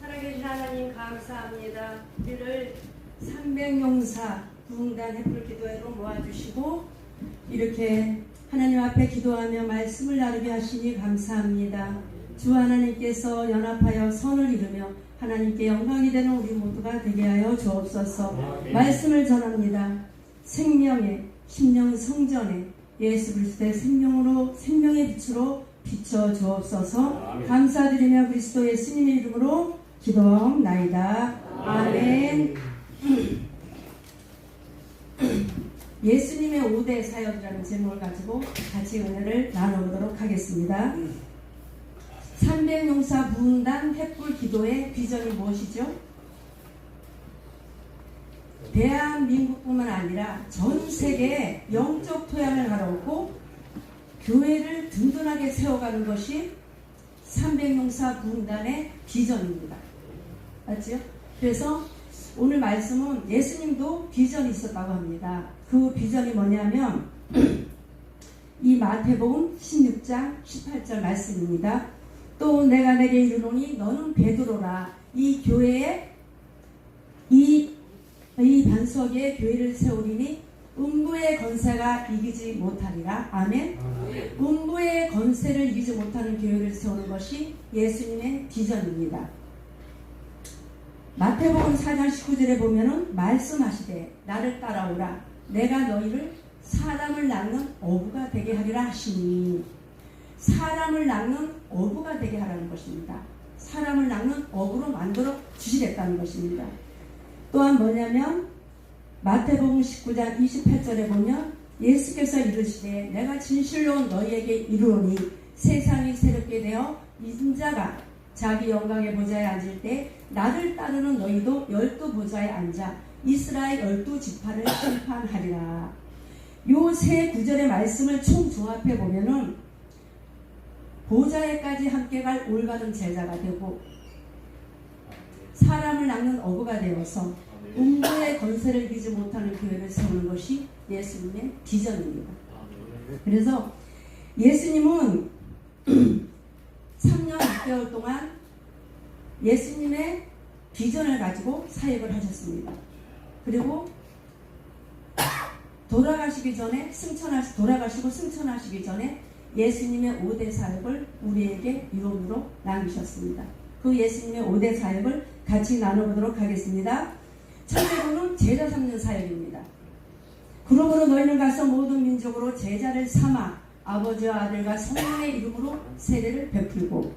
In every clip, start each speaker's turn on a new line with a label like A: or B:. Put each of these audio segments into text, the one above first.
A: 살아계신 하나님 감사합니다. 우리를 300용사 부흥단 햇불 기도회로 모아주시고 이렇게 하나님 앞에 기도하며 말씀을 나누게 하시니 감사합니다. 주 하나님께서 연합하여 선을 이루며 하나님께 영광이 되는 우리 모두가 되게 하여 주옵소서. 말씀을 전합니다. 생명의 심령 성전에 예수 그리스도의 생명으로 생명의 빛으로 비춰 주옵소서. 감사드리며 그리스도 예수님의 이름으로 기도하옵나이다. 아멘. 예수님의 5대 사역이라는 제목을 가지고 같이 은혜를 나눠보도록 하겠습니다. 300용사 부흥단 햇불 기도의 비전이 무엇이죠? 대한민국뿐만 아니라 전 세계에 영적 토양을 가로고 교회를 든든하게 세워가는 것이 300용사 부흥단의 비전입니다. 맞죠? 그래서 오늘 말씀은 예수님도 비전이 있었다고 합니다. 그 비전이 뭐냐면 이 마태복음 16장 18절 말씀입니다. 또 내가 내게 이르노니 너는 베드로라. 이 교회에 이 반석에 교회를 세우리니 음부의 권세가 이기지 못하리라. 아멘. 음부의 권세를 이기지 못하는 교회를 세우는 것이 예수님의 비전입니다. 마태복음 4장 19절에 보면은 말씀하시되 나를 따라오라. 내가 너희를 사람을 낳는 어부가 되게 하리라 하시니, 사람을 낳는 어부가 되게 하라는 것입니다. 사람을 낳는 어부로 만들어 주시겠다는 것입니다. 또한 뭐냐면 마태복음 19장 28절에 보면 예수께서 이르시되 내가 진실로 너희에게 이르노니 세상이 새롭게 되어 인자가 자기 영광의 보좌에 앉을 때 나를 따르는 너희도 12보좌에 앉아 이스라엘 12지파를 심판하리라. 요 세 구절의 말씀을 총조합해 보면은 보좌에까지 함께 갈 올바른 제자가 되고 사람을 낳는 어부가 되어서 음부의 권세를 이기지 못하는 교회를 세우는 것이 예수님의 비전입니다. 그래서 예수님은 3년 6개월 동안 예수님의 비전을 가지고 사역을 하셨습니다. 그리고 돌아가시고 승천하시기 전에 예수님의 5대 사역을 우리에게 이론으로 남기셨습니다. 그 예수님의 5대 사역을 같이 나눠보도록 하겠습니다. 첫째로는 제자 삼는 사역입니다. 그러므로 너희는 가서 모든 민족으로 제자를 삼아 아버지와 아들과 성령의 이름으로 세례를 베풀고,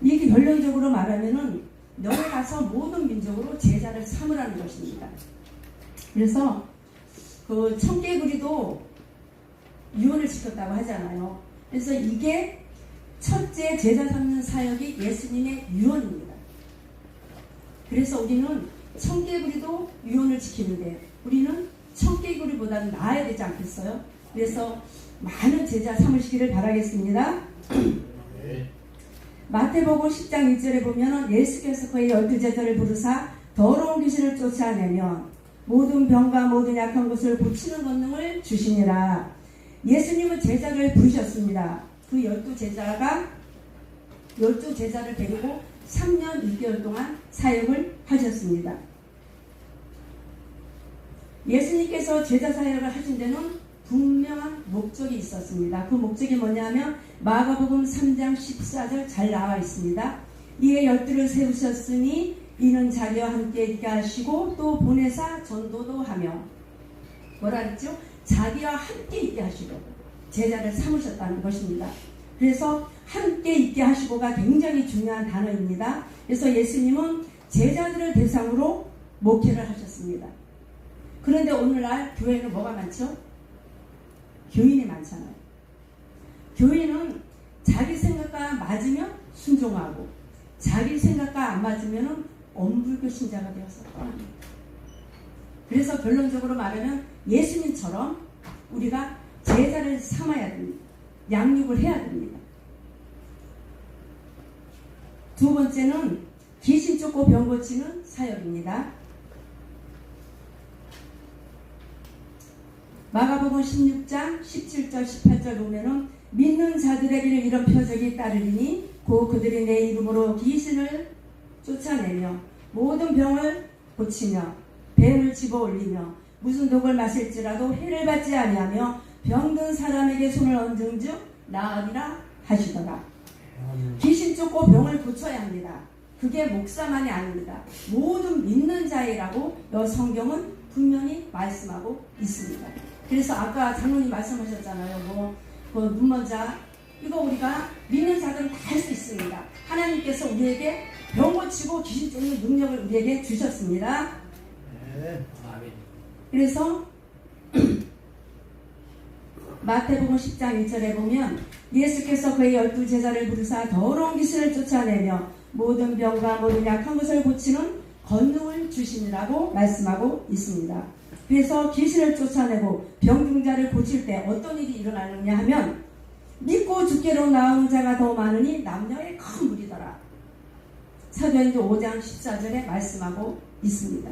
A: 이게 결론적으로 말하면은 너희 가서 모든 민족으로 제자를 삼으라는 것입니다. 그래서 그 청개구리도 유언을 지켰다고 하잖아요. 그래서 이게 첫째 제자 삼는 사역이 예수님의 유언입니다. 그래서 우리는 청개구리도 유언을 지키는데 우리는 청개구리보다는 나아야 되지 않겠어요? 그래서 많은 제자 삼으시기를 바라겠습니다. 마태복음 10장 1절에 보면 예수께서 그의 12제자를 부르사 더러운 귀신을 쫓아내면 모든 병과 모든 약한 것을 고치는 권능을 주시니라. 예수님은 제자를 부르셨습니다. 그 12제자를 데리고 3년 6개월 동안 사역을 하셨습니다. 예수님께서 제자 사역을 하신 데는 분명한 목적이 있었습니다. 그 목적이 뭐냐면 마가복음 3장 14절 잘 나와 있습니다. 이에 12를 세우셨으니 이는 자기와 함께 있게 하시고 또 보내사 전도도 하며, 뭐라 그랬죠? 자기와 함께 있게 하시고 제자를 삼으셨다는 것입니다. 그래서 함께 있게 하시고가 굉장히 중요한 단어입니다. 그래서 예수님은 제자들을 대상으로 목회를 하셨습니다. 그런데 오늘날 교회는 뭐가 많죠? 교인이 많잖아요. 교인은 자기 생각과 맞으면 순종하고 자기 생각과 안 맞으면 엄불교 신자가 되어서 떠납니다. 그래서 결론적으로 말하면 예수님처럼 우리가 제자를 삼아야 됩니다. 양육을 해야 됩니다. 두 번째는 귀신 쫓고 병 고치는 사역입니다. 마가복음 16장 17절 18절 보면은 믿는 자들에게는 이런 표적이 따르리니 곧 그들이 내 이름으로 귀신을 쫓아내며 모든 병을 고치며 뱀을 집어올리며 무슨 독을 마실지라도 해를 받지 아니하며 병든 사람에게 손을 얹은 즉 나으리라 하시더라. 귀신 쫓고 병을 고쳐야 합니다. 그게 목사만이 아닙니다. 모든 믿는 자이라고 이 성경은 분명히 말씀하고 있습니다. 그래서 아까 장로님 말씀하셨잖아요. 그 눈먼자 이거 우리가 믿는 자들은 다 할 수 있습니다. 하나님께서 우리에게 병 고치고 귀신 쫓는 능력을 우리에게 주셨습니다.
B: 네.
A: 그래서 마태복음 10장 1절에 보면 예수께서 그의 12제자를 부르사 더러운 귀신을 쫓아내며 모든 병과 모든 약한 것을 고치는 권능을 주시니라고 말씀하고 있습니다. 그래서 귀신을 쫓아내고 병든 자를 고칠 때 어떤 일이 일어나느냐 하면 믿고 주께로 나오는 자가 더 많으니 남녀의 큰 무리더라. 사도행전 5장 14절에 말씀하고 있습니다.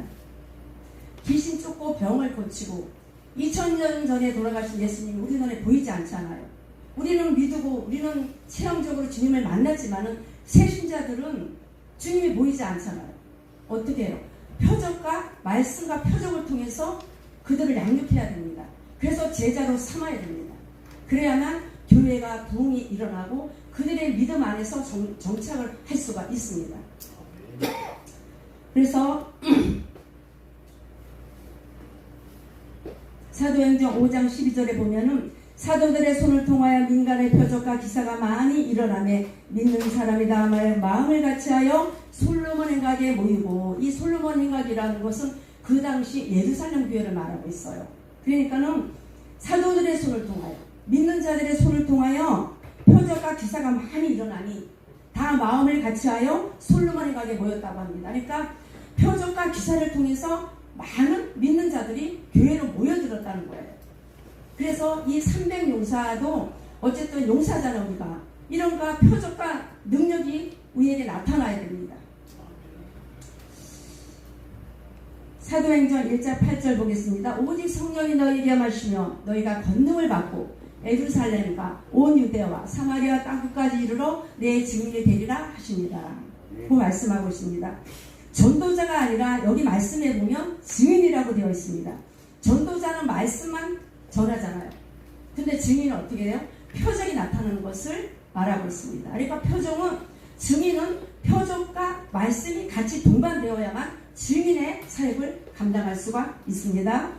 A: 귀신 쫓고 병을 고치고 2000년 전에 돌아가신 예수님이 우리 눈에 보이지 않잖아요. 우리는 믿고 우리는 체험적으로 주님을 만났지만은 새신자들은 주님이 보이지 않잖아요. 어떻게 해요? 표적과 말씀과 표적을 통해서 그들을 양육해야 됩니다. 그래서 제자로 삼아야 됩니다. 그래야만 교회가 부흥이 일어나고 그들의 믿음 안에서 정착을 할 수가 있습니다. 그래서 사도행전 5장 12절에 보면은 사도들의 손을 통하여 민간의 표적과 기사가 많이 일어나며 믿는 사람이 다 마음을 같이하여 솔로몬 행각에 모이고, 이 솔로몬 행각이라는 것은 그 당시 예루살렘 교회를 말하고 있어요. 그러니까는 사도들의 손을 통하여, 믿는 자들의 손을 통하여 표적과 기사가 많이 일어나니 다 마음을 같이하여 솔로몬 행각에 모였다고 합니다. 그러니까 표적과 기사를 통해서 많은 믿는 자들이 교회로 모여들었다는 거예요. 그래서 이 300용사도 어쨌든 용사잖아 우리가. 이런가 표적과 능력이 우리에게 나타나야 됩니다. 사도행전 1장 8절 보겠습니다. 오직 성령이 너희에게 마시며 너희가 권능을 받고 예루살렘과 온 유대와 사마리아 땅끝까지 이르러 내 증인이 되리라 하십니다. 그 말씀하고 있습니다. 전도자가 아니라 여기 말씀에 보면 증인이라고 되어 있습니다. 전도자는 말씀만 전하잖아요. 근데 증인은 어떻게 해요? 표적이 나타나는 것을 말하고 있습니다. 그러니까 증인은 표적과 말씀이 같이 동반되어야만 증인의 사역을 감당할 수가 있습니다.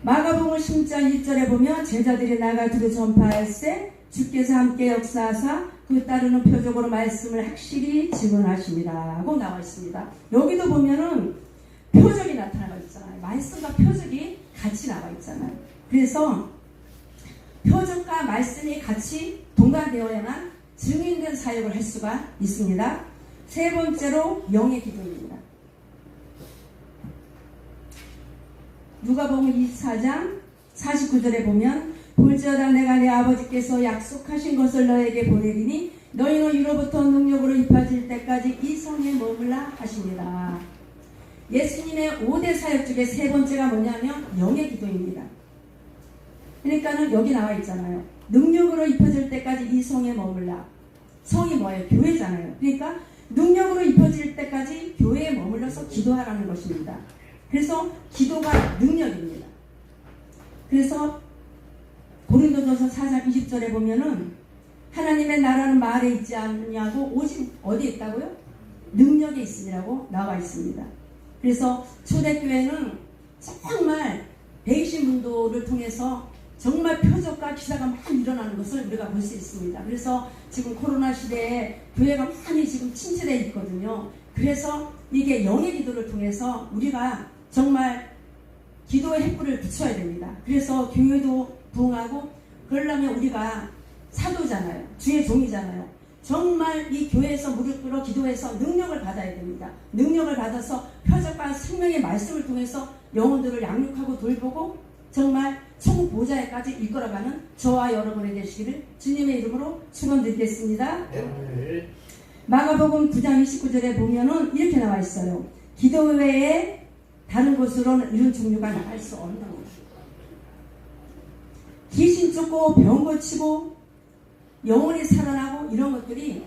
A: 마가복음 10장 1절에 보면 제자들이 나가 두루 전파할세 주께서 함께 역사하사 그 따르는 표적으로 말씀을 확실히 증언하십니다라고 나와 있습니다. 여기도 보면은 표적이 나타나고 있잖아요. 말씀과 표적이 같이 나와 있잖아요. 그래서 표적과 말씀이 같이 동반되어야만 증인된 사역을 할 수가 있습니다. 세 번째로 영의 기도입니다. 누가복음 24장 49절에 보면 볼지어다 내가 내 아버지께서 약속하신 것을 너에게 보내리니 너희는 위로부터 능력으로 입혀질 때까지 이 성에 머물라 하십니다. 예수님의 5대 사역 중에 세 번째가 뭐냐면 영의 기도입니다. 그러니까는 여기 나와 있잖아요. 능력으로 입혀질 때까지 이 성에 머물라. 성이 뭐예요? 교회잖아요. 그러니까 능력으로 입혀질 때까지 교회에 머물러서 기도하라는 것입니다. 그래서 기도가 능력입니다. 그래서 고린도전서 4장 20절에 보면은 하나님의 나라는 말에 있지 않느냐고 오직 어디에 있다고요? 능력에 있으리라고 나와 있습니다. 그래서 초대교회는 정말 대이신문도를 통해서 정말 표적과 기사가 많이 일어나는 것을 우리가 볼 수 있습니다. 그래서 지금 코로나 시대에 교회가 많이 지금 침체되어 있거든요. 그래서 이게 영의 기도를 통해서 우리가 정말 기도의 햇불을 비춰야 됩니다. 그래서 교회도 부흥하고 그러려면 우리가 사도잖아요. 주의 종이잖아요. 정말 이 교회에서 무릎 꿇어 기도해서 능력을 받아야 됩니다. 능력을 받아서 표적과 생명의 말씀을 통해서 영혼들을 양육하고 돌보고 정말 천국 보좌에까지 이끌어가는 저와 여러분이 되시기를 주님의 이름으로 축원드리겠습니다. 마가복음 9장 29절에 보면은 이렇게 나와 있어요. 기도 외에 다른 곳으로는 이런 종류가 나갈 수 없는 것. 귀신 쫓고 병 고치고 영혼이 살아나고 이런 것들이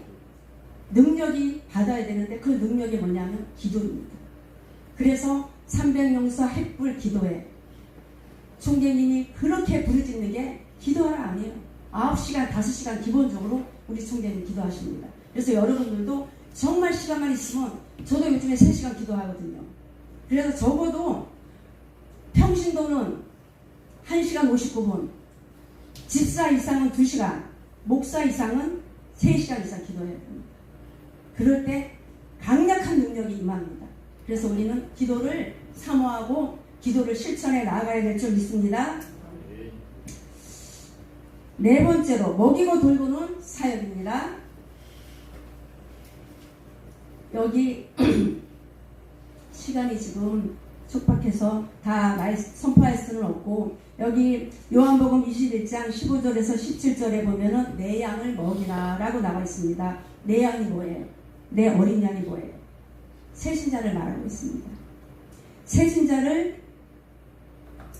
A: 능력이 받아야 되는데 그 능력이 뭐냐면 기도입니다. 그래서 300용서 햇불 기도회 총재님이 그렇게 부르짖는 게 기도하라 아니에요. 9시간 5시간 기본적으로 우리 총재님 기도하십니다. 그래서 여러분들도 정말 시간만 있으면 저도 요즘에 3시간 기도하거든요. 그래서 적어도 평신도는 1시간 59분, 집사 이상은 2시간, 목사 이상은 3시간 이상 기도해야 됩니다. 그럴 때 강력한 능력이 임합니다. 그래서 우리는 기도를 사모하고 기도를 실천해 나아가야 될 줄 믿습니다. 네 번째로 먹이고 돌보는 사역입니다. 여기 시간이 지금 촉박해서 다 선포할 수는 없고 여기 요한복음 21장 15절에서 17절에 보면은 내 양을 먹이라 라고 나와 있습니다. 내 양이 뭐예요? 내 어린 양이 뭐예요? 새신자를 말하고 있습니다. 새신자를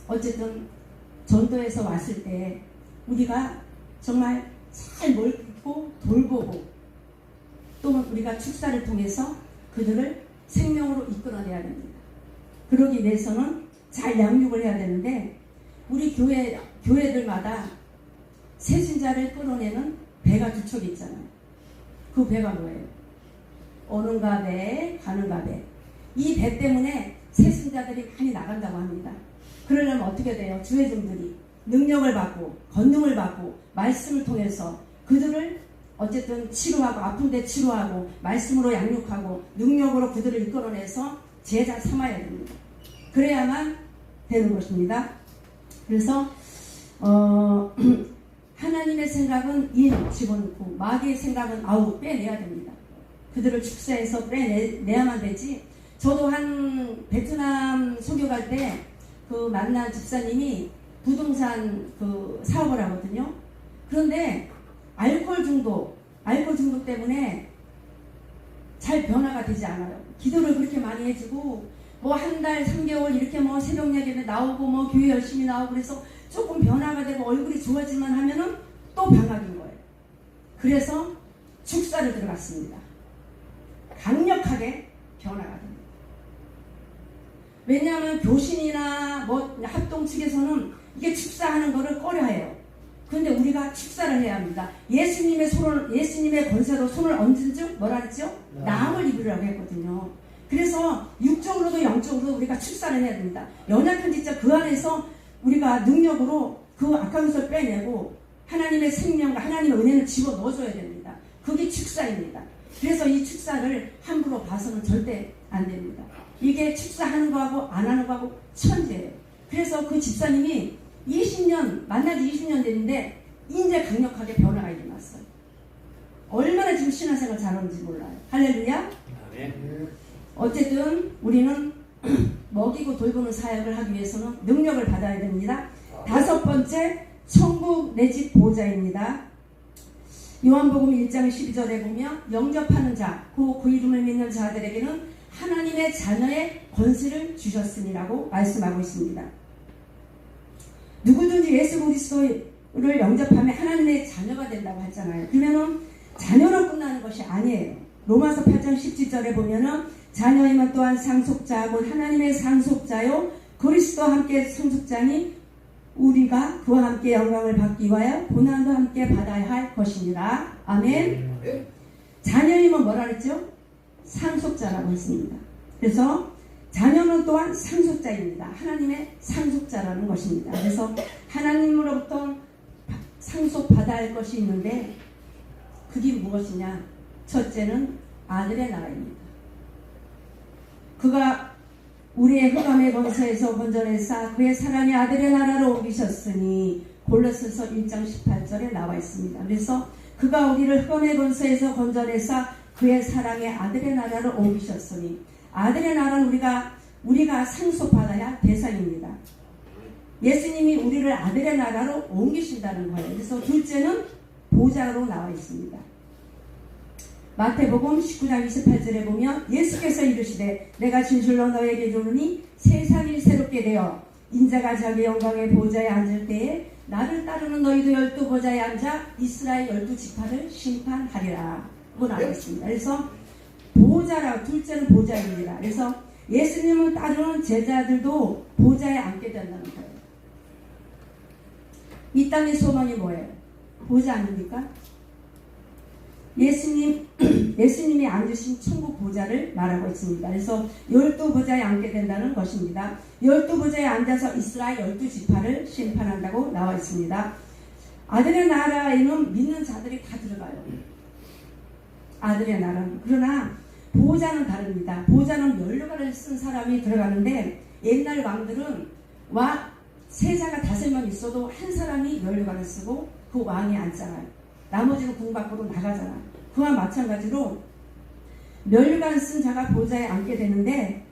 A: 어쨌든 전도에서 왔을 때 우리가 정말 잘 먹고 돌보고 또 우리가 축사를 통해서 그들을 생명으로 이끌어내야 됩니다. 그러기 위해서는 잘 양육을 해야 되는데 우리 교회들마다 새신자를 끌어내는 배가 두 척이 있잖아요. 그 배가 뭐예요? 오는가 배, 가는가 배. 이 배 때문에 새신자들이 많이 나간다고 합니다. 그러려면 어떻게 돼요? 주회중들이 능력을 받고 권능을 받고 말씀을 통해서 그들을 어쨌든 치료하고 아픈데 치료하고 말씀으로 양육하고 능력으로 그들을 이끌어내서 제자 삼아야 됩니다. 그래야만 되는 것입니다. 그래서 하나님의 생각은 인 집어넣고 마귀의 생각은 아우 빼내야 됩니다. 그들을 축사해서 빼내야만 되지. 저도 한 베트남 소교 갈 때 그 만난 집사님이 부동산 그 사업을 하거든요. 그런데 알코올 중독 때문에 잘 변화가 되지 않아요. 기도를 그렇게 많이 해주고 뭐 한 달 3개월 이렇게 뭐 새벽 예배에 나오고 뭐 교회 열심히 나오고 그래서 조금 변화가 되고 얼굴이 좋아지만 하면은 또 방학인 거예요. 그래서 축사를 들어갔습니다. 강력하게 변화가 됩니다. 왜냐하면 교신이나 뭐 합동 측에서는 이게 축사하는 거를 꺼려해요. 그런데 우리가 축사를 해야 합니다. 예수님의 권세로 손을 얹은 즉 뭐라 그랬죠? 남을 입으라고 했거든요. 그래서 육적으로도 영적으로도 우리가 축사를 해야 됩니다. 연약한 진짜 그 안에서 우리가 능력으로 그 악한 것을 빼내고 하나님의 생명과 하나님의 은혜를 집어넣어줘야 됩니다. 그게 축사입니다. 그래서 이 축사를 함부로 봐서는 절대 안 됩니다. 이게 축사하는 거하고 안 하는 거하고 천재예요. 그래서 그 집사님이 만나지 20년 됐는데 이제 강력하게 변화가 일어났어요. 얼마나 지금 신앙생활 잘하는지 몰라요. 할렐루야. 어쨌든 우리는 먹이고 돌보는 사역을 하기 위해서는 능력을 받아야 됩니다. 5번째 천국 내 집 보호자입니다. 요한복음 1장 12절에 보면 영접하는 자, 그 이름을 믿는 자들에게는 하나님의 자녀의 권세를 주셨으니라고 말씀하고 있습니다. 누구든지 예수 그리스도를 영접하면 하나님의 자녀가 된다고 했잖아요. 그러면은 자녀로 끝나는 것이 아니에요. 로마서 8장 17절에 보면은 자녀이면 또한 상속자 곧 하나님의 상속자요 그리스도와 함께 상속자니 우리가 그와 함께 영광을 받기 위하여 고난도 함께 받아야 할 것입니다. 아멘. 자녀이면 뭐라 그랬죠? 상속자라고 했습니다. 그래서 자녀는 또한 상속자입니다. 하나님의 상속자라는 것입니다. 그래서 하나님으로부터 상속받아야 할 것이 있는데 그게 무엇이냐? 첫째는 아들의 나라입니다. 그가 우리의 흑암의 권세에서 건져내사 그의 사랑의 아들의 나라로 옮기셨으니 골로새서 1장 18절에 나와 있습니다. 그래서 그가 우리를 흑암의 권세에서 건져내사 그의 사랑의 아들의 나라로 옮기셨으니 아들의 나라는 우리가 상속받아야 할 대상입니다. 예수님이 우리를 아들의 나라로 옮기신다는 거예요. 그래서 둘째는 보좌로 나와 있습니다. 마태복음 19장 28절에 보면 예수께서 이르시되 내가 진실로 너에게 이르노니 세상이 새롭게 되어 인자가 자기 영광의 보좌에 앉을 때에 나를 따르는 너희도 12 보좌에 앉아 이스라엘 12 지파를 심판하리라. 나와 있습니다. 그래서 보좌라, 둘째는 보좌입니다. 그래서 예수님을 따르는 제자들도 보좌에 앉게 된다는 거예요. 이 땅의 소망이 뭐예요? 보좌 아닙니까? 예수님이 앉으신 천국 보좌를 말하고 있습니다. 그래서 12보좌에 앉게 된다는 것입니다. 12보좌에 앉아서 이스라엘 12지파를 심판한다고 나와 있습니다. 아들의 나라에는 믿는 자들이 다 들어가요. 아들의 나라는. 그러나 보좌는 다릅니다. 보좌는 면류관을 쓴 사람이 들어가는데 옛날 왕들은 세자가 5명 있어도 한 사람이 면류관을 쓰고 그 왕이 앉잖아요. 나머지는 궁 밖으로 나가잖아. 그와 마찬가지로 면류관 쓴 자가 보좌에 앉게 되는데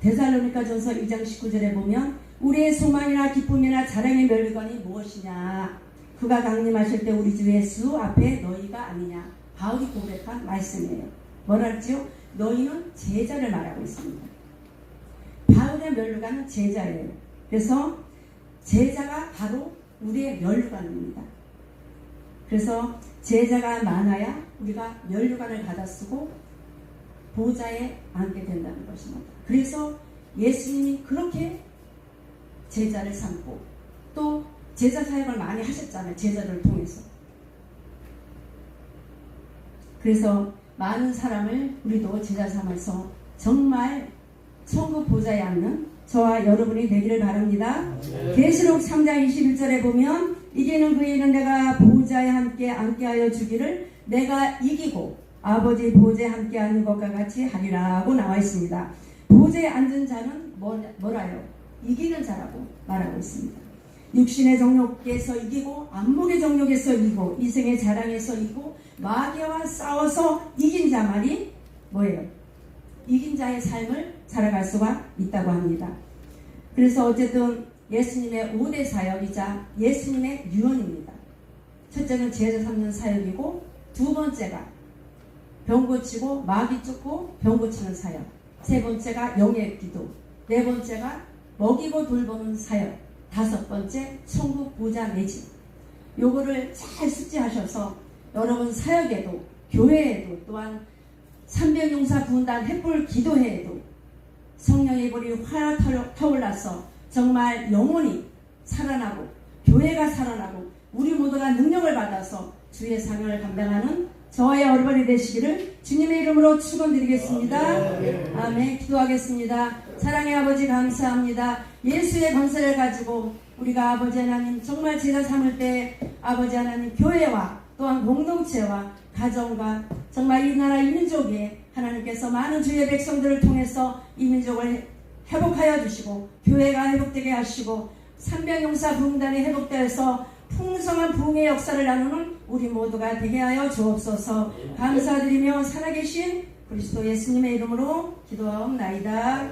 A: 데살로니가전서 2장 19절에 보면 우리의 소망이나 기쁨이나 자랑의 면류관이 무엇이냐? 그가 강림하실 때 우리 주 예수 앞에 너희가 아니냐? 바울이 고백한 말씀이에요. 뭐라 했지요? 너희는 제자를 말하고 있습니다. 바울의 면류관은 제자예요. 그래서 제자가 바로 우리의 면류관입니다. 그래서 제자가 많아야 우리가 면류관을 받아 쓰고 보좌에 앉게 된다는 것입니다. 그래서 예수님이 그렇게 제자를 삼고 또 제자 사역을 많이 하셨잖아요. 제자들을 통해서. 그래서 많은 사람을 우리도 제자 삼아서 정말 천국 보좌에 앉는 저와 여러분이 되기를 바랍니다. 계시록 3장 21절에 보면 이제는 그에는 내가 보좌에 함께 앉게하여 주기를 내가 이기고 아버지 보좌에 함께 앉는 것과 같이 하리라고 나와 있습니다. 보좌에 앉은 자는 뭐라요? 이기는 자라고 말하고 있습니다. 육신의 정욕에서 이기고 안목의 정욕에서 이기고 이생의 자랑에서 이기고 마귀와 싸워서 이긴 자만이 뭐예요? 이긴 자의 삶을 살아갈 수가 있다고 합니다. 그래서 어쨌든 예수님의 5대 사역이자 예수님의 유언입니다. 첫째는 제자 삼는 사역이고 두 번째가 병 고치고 마귀 쫓고 병 고치는 사역, 세 번째가 영의 기도, 네 번째가 먹이고 돌보는 사역, 다섯 번째 천국 보좌 매진. 요거를 잘 숙지하셔서 여러분 사역에도 교회에도 또한 삼병용사 군단 횃불 기도회에도 성령의 불이 활 타올라서 정말 영혼이 살아나고 교회가 살아나고 우리 모두가 능력을 받아서 주의 사명을 감당하는 저와 여러분이 되시기를 주님의 이름으로 축원드리겠습니다. 아멘. 기도하겠습니다. 사랑의 아버지 감사합니다. 예수의 권세를 가지고 우리가 아버지 하나님 정말 제자 삼을 때 아버지 하나님 교회와 또한 공동체와 가정과 정말 이 나라 이 민족에 하나님께서 많은 주의 백성들을 통해서 이 민족을 회복하여 주시고 교회가 회복되게 하시고 삼병용사 부흥단이 회복되어서 풍성한 부흥의 역사를 나누는 우리 모두가 되게 하여 주옵소서. 감사드리며 살아계신 그리스도 예수님의 이름으로 기도하옵나이다.